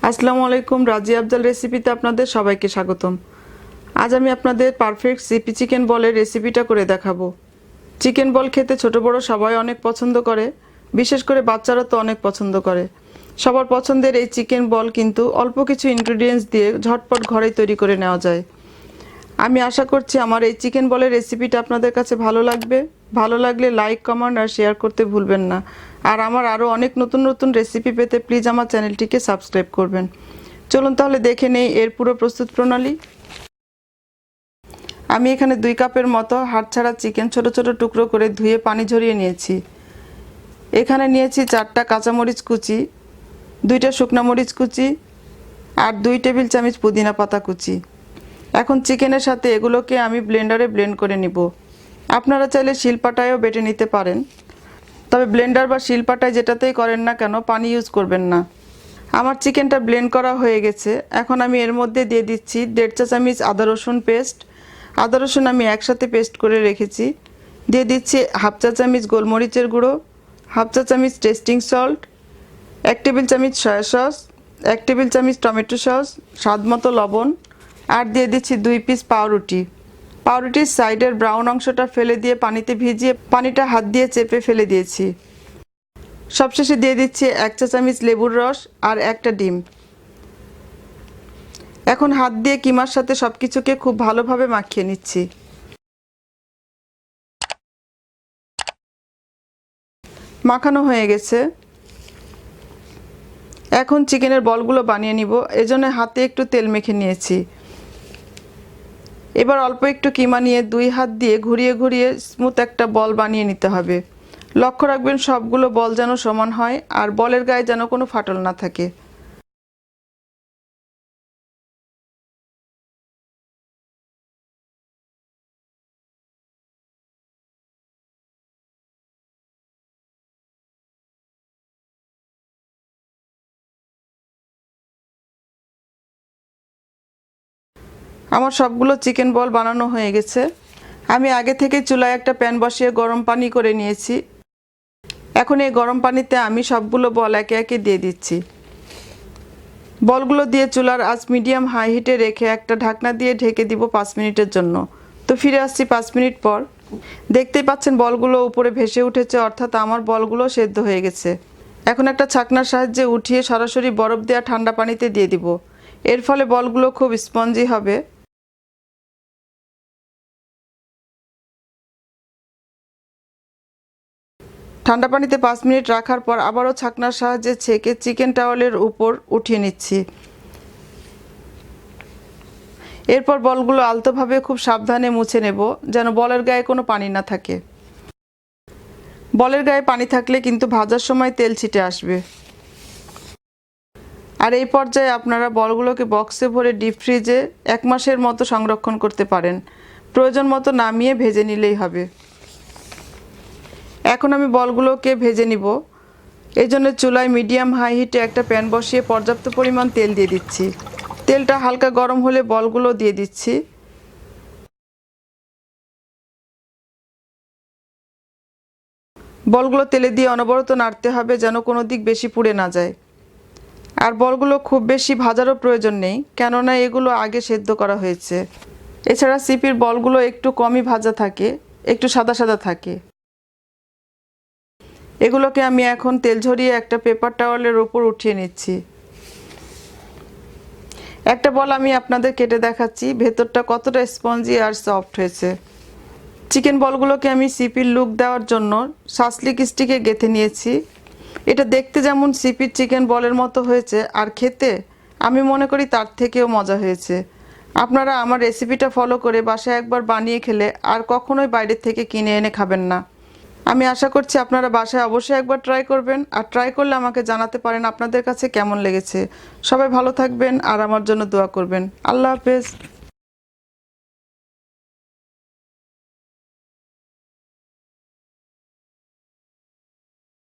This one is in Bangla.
আসসালামু আলাইকুম। রাজি আফজাল রেসিপিতে আপনাদের সবাইকে স্বাগতম। আজ আমি আপনাদের পারফেক্ট সিপি চিকেন বলের রেসিপিটা করে দেখাবো। চিকেন বল খেতে ছোট বড় সবাই অনেক পছন্দ করে, বিশেষ করে বাচ্চারা তো অনেক পছন্দ করে। সবার পছন্দের এই চিকেন বল কিন্তু অল্প কিছু ইনগ্রেডিয়েন্টস দিয়ে ঝটপট ঘরেই তৈরি করে নেওয়া যায়। আমি আশা করছি আমার এই চিকেন বলের রেসিপিটা আপনাদের কাছে ভালো লাগবে। ভালো লাগলে লাইক, কমেন্ট আর শেয়ার করতে ভুলবেন না। আর আমার আরও অনেক নতুন নতুন রেসিপি পেতে প্লিজ আমার চ্যানেলটিকে সাবস্ক্রাইব করবেন। চলুন তাহলে দেখে নেই এর পুরো প্রস্তুত প্রণালী। আমি এখানে 2 কাপের মতো হাড়ছাড়া চিকেন ছোট ছোট টুকরো করে ধুয়ে পানি ঝরিয়ে নিয়েছি। এখানে নিয়েছি 4টা কাঁচামরিচ কুচি, 2টা শুকনো মরিচ কুচি আর 2 টেবিল চামচ পুদিনা পাতা কুচি। এখন চিকেনের সাথে এগুলোকে আমি ব্লেন্ডারে ব্লেন্ড করে নিব। আপনারা চাইলে শিলপাটায়ও বেটে নিতে পারেন, তবে ব্লেন্ডার বা শিলপাটায় যেটাতেই করেন না কেন পানি ইউজ করবেন না। আমার চিকেনটা ব্লেন্ড করা হয়ে গেছে। এখন আমি এর মধ্যে দিয়ে দিচ্ছি 1.5 চা চামচ আদা রসুন পেস্ট। আদা রসুন আমি একসাথে পেস্ট করে রেখেছি। দিয়ে দিচ্ছি 1/2 চা চামচ গোলমরিচের গুঁড়ো, 1/2 চা চামচ টেস্টিং সল্ট, 1 টেবিল চামচ সয়া সস, 1 টেবিল চামচ টমেটো সস, স্বাদ মতো লবণ, আর দিয়ে দিচ্ছি 2 পিস পাউরুটি। পাউরুটির সাইডের ব্রাউন অংশটা ফেলে দিয়ে পানিতে ভিজিয়ে পানিটা হাত দিয়ে চেপে ফেলে দিয়েছি। সবশেষে দিয়ে দিচ্ছি 1 চা চামচ লেবুর রস আর একটা ডিম। এখন হাত দিয়ে কিমার সাথে সবকিছুকে খুব ভালোভাবে মাখিয়ে নিচ্ছি। মাখানো হয়ে গেছে। এখন চিকেনের বলগুলো বানিয়ে নিব। এজন্য হাতে একটু তেল মেখে নিয়েছি। এবার অল্প একটু কিমা নিয়ে 2 হাত দিয়ে ঘুরিয়ে ঘুরিয়ে স্মুথ একটা বল বানিয়ে নিতে হবে। লক্ষ্য রাখবেন সবগুলো বল যেন সমান হয় আর বলের গায়ে যেন কোনো ফাটল না থাকে। আমার সবগুলো চিকেন বল বানানো হয়ে গেছে। আমি আগে থেকে চুলায় একটা প্যান বসিয়ে গরম পানি করে নিয়েছি। এখন এই গরম পানিতে আমি সবগুলো বল একে একে দিয়ে দিচ্ছি। বলগুলো দিয়ে চুলার আঁচ মিডিয়াম হাই হিটে রেখে একটা ঢাকনা দিয়ে ঢেকে দিব 5 মিনিটের জন্য। তো ফিরে আসছি 5 মিনিট পর। দেখতেই পাচ্ছেন বলগুলো উপরে ভেসে উঠেছে, অর্থাৎ আমার বলগুলো সেদ্ধ হয়ে গেছে। এখন একটা ছাকনার সাহায্যে উঠিয়ে সরাসরি বরফ দেওয়া ঠান্ডা পানিতে দিয়ে দিব। এর ফলে বলগুলো খুব স্পঞ্জি হবে। ঠান্ডা পানিতে 5 মিনিট রাখার পর আবারও ছাকনার সাহায্যে ছেঁকে চিকেন টাওয়ালের উপর উঠিয়ে নিচ্ছি। এরপর বলগুলো আলতোভাবে খুব সাবধানে মুছে নেব, যেন বলের গায়ে কোনো পানি না থাকে। বলের গায়ে পানি থাকলে কিন্তু ভাজার সময় তেল ছিটে আসবে। আর এই পর্যায়ে আপনারা বলগুলোকে বক্সে ভরে ডিপ ফ্রিজে 1 মাসের মতো সংরক্ষণ করতে পারেন। প্রয়োজন মতো নামিয়ে ভেজে নিলেই হবে। এখন আমি বলগুলোকে ভেজে নিব। এই জন্য চুলায় মিডিয়াম হাই হিটে একটা প্যান বসিয়ে পর্যাপ্ত পরিমাণ তেল দিয়ে দিচ্ছি। তেলটা হালকা গরম হলে বলগুলো দিয়ে দিচ্ছি। বলগুলো তেলে দিয়ে অনবরত নাড়তে হবে যেন কোনো দিক বেশি পুড়ে না যায়। আর বলগুলো খুব বেশি ভাজারও প্রয়োজন নেই, কেননা এগুলো আগে সেদ্ধ করা হয়েছে। এছাড়া সিপির বলগুলো একটু কমই ভাজা থাকে, একটু সাদা সাদা থাকে। এগুলোকে আমি এখন তেল ঝরিয়ে একটা পেপার টাওয়ালের উপর উঠিয়ে নিচ্ছি। একটা বল আমি আপনাদের কেটে দেখাচ্ছি ভেতরটা কতটা স্পঞ্জি আর সফট হয়েছে। চিকেন বলগুলোকে আমি সিপির লুক দেওয়ার জন্য সাসলিক স্টিকে গেঁথে নিয়েছি। এটা দেখতে যেমন সিপির চিকেন বলের মতো হয়েছে, আর খেতে আমি মনে করি তার থেকেও মজা হয়েছে। আপনারা আমার রেসিপিটা ফলো করে বাসায় একবার বানিয়ে খেলে আর কখনোই বাইরের থেকে কিনে এনে খাবেন না। আমি আশা করছি আপনারা বাসায় অবশ্যই একবার ট্রাই করবেন, আর ট্রাই করলে আমাকে জানাতে পারেন আপনাদের কাছে কেমন লেগেছে। সবাই ভালো থাকবেন আর আমার জন্য দোয়া করবেন। আল্লাহ হাফেজ।